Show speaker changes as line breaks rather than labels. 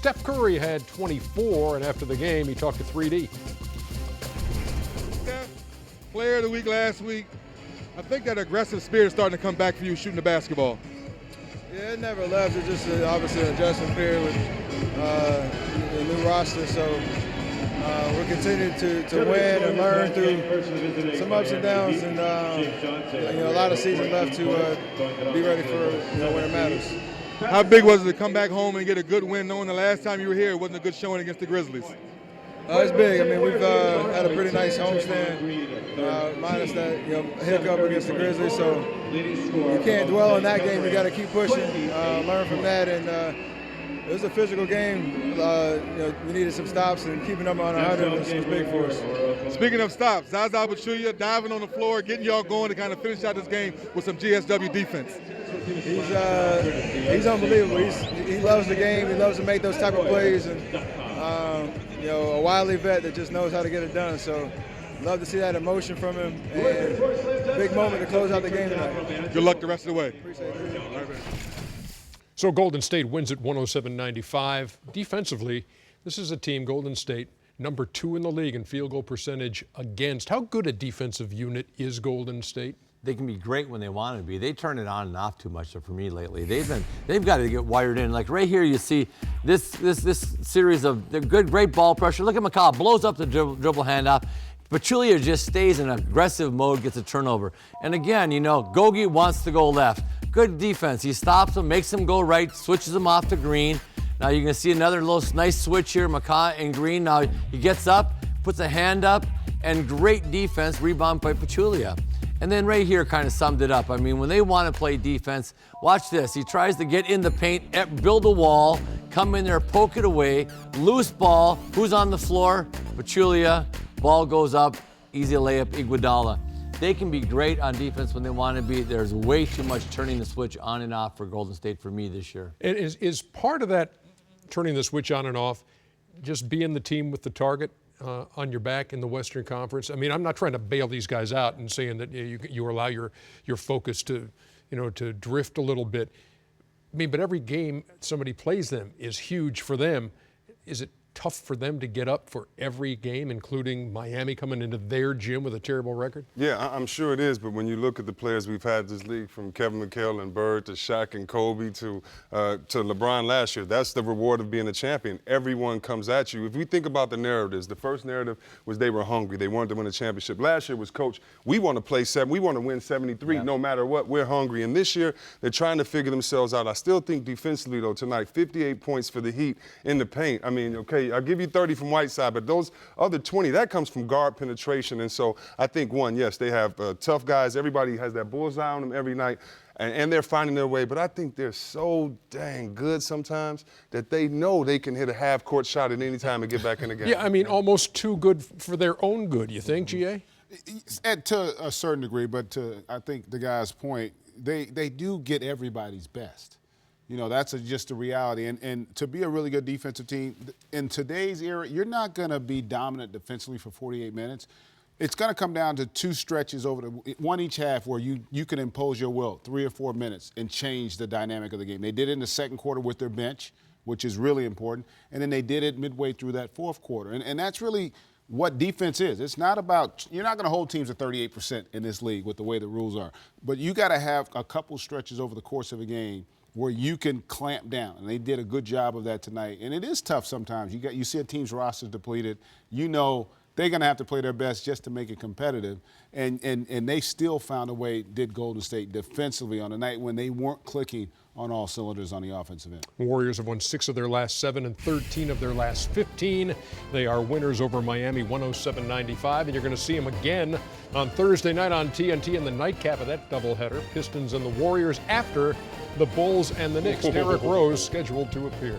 Steph Curry had 24, and after the game, he talked to 3D.
Steph, player of the week last week. I think that aggressive spirit is starting to come back for you shooting the basketball.
Yeah, it never left. It's just obviously an adjustment period with the new roster. So we're continuing to win and learn through some ups and downs, and a lot of season left to be ready for when it matters.
How big was it to come back home and get a good win, knowing the last time you were here it wasn't a good showing against the Grizzlies?
It's big. I mean, we've had a pretty nice homestand, minus that hiccup against the Grizzlies. So you can't dwell on that game. You got to keep pushing, learn from that, and it was a physical game. We needed some stops, and keeping them on 100 was big for us.
Speaking of stops, Zaza Pachulia diving on the floor, getting y'all going to kind of finish out this game with some GSW defense.
He's unbelievable. He loves the game. He loves to make those type of plays, and a wily vet that just knows how to get it done. So love to see that emotion from him, and big moment to close out the game tonight.
Good luck the rest of the way.
Appreciate it.
So Golden State wins at 107-95. Defensively, this is a team, Golden State, number 2 in the league in field goal percentage against. How good a defensive unit is Golden State?
They can be great when they want to be. They turn it on and off too much for me lately. They've got to get wired in. Like right here, you see this series of great ball pressure. Look at McCall, blows up the dribble handoff. Pachulia just stays in aggressive mode, gets a turnover. And again, Gogi wants to go left. Good defense. He stops him, makes him go right, switches him off to Green. Now you're going to see another little nice switch here, McCaw and Green. Now he gets up, puts a hand up, and great defense, rebound by Pachulia. And then right here kind of summed it up. I mean, when they want to play defense, watch this. He tries to get in the paint, build a wall, come in there, poke it away, loose ball. Who's on the floor? Pachulia. Ball goes up, easy layup, Iguodala. They can be great on defense when they want to be. There's way too much turning the switch on and off for Golden State for me this year.
And is part of that turning the switch on and off just being the team with the target on your back in the Western Conference? I mean, I'm not trying to bail these guys out and saying that you allow your focus to drift a little bit. I mean, but every game somebody plays them is huge for them. Is it tough for them to get up for every game, including Miami coming into their gym with a terrible record?
Yeah, I'm sure it is, but when you look at the players we've had this league, from Kevin McHale and Bird to Shaq and Kobe to LeBron last year, that's the reward of being a champion. Everyone comes at you. If we think about the narratives, the first narrative was they were hungry. They wanted to win a championship. Last year was, Coach, we want to play 7. We want to win 73 no matter what. We're hungry. And this year, they're trying to figure themselves out. I still think defensively, though, tonight, 58 points for the Heat in the paint. I mean, okay, I'll give you 30 from Whiteside, but those other 20, that comes from guard penetration. And so I think, one, yes, they have tough guys. Everybody has that bullseye on them every night, and they're finding their way. But I think they're so dang good sometimes that they know they can hit a half-court shot at any time and get back in the game.
Yeah, I mean, almost too good for their own good, you think, GA?
To a certain degree, but to, I think, the guy's point, they do get everybody's best. That's just a reality. And to be a really good defensive team, in today's era, you're not going to be dominant defensively for 48 minutes. It's going to come down to 2 stretches over one each half where you can impose your will, 3 or 4 minutes, and change the dynamic of the game. They did it in the second quarter with their bench, which is really important. And then they did it midway through that fourth quarter. And that's really what defense is. It's not about, you're not going to hold teams at 38% in this league with the way the rules are. But you got to have a couple stretches over the course of a game where you can clamp down, and they did a good job of that tonight. And it is tough sometimes. You see a team's roster depleted. They're going to have to play their best just to make it competitive. And they still found a way, did Golden State, defensively on a night when they weren't clicking on all cylinders on the offensive end.
Warriors have won 6 of their last 7 and 13 of their last 15. They are winners over Miami 107-95, and you're going to see them again on Thursday night on TNT in the nightcap of that doubleheader. Pistons and the Warriors after the Bulls and the Knicks. Derrick Rose scheduled to appear.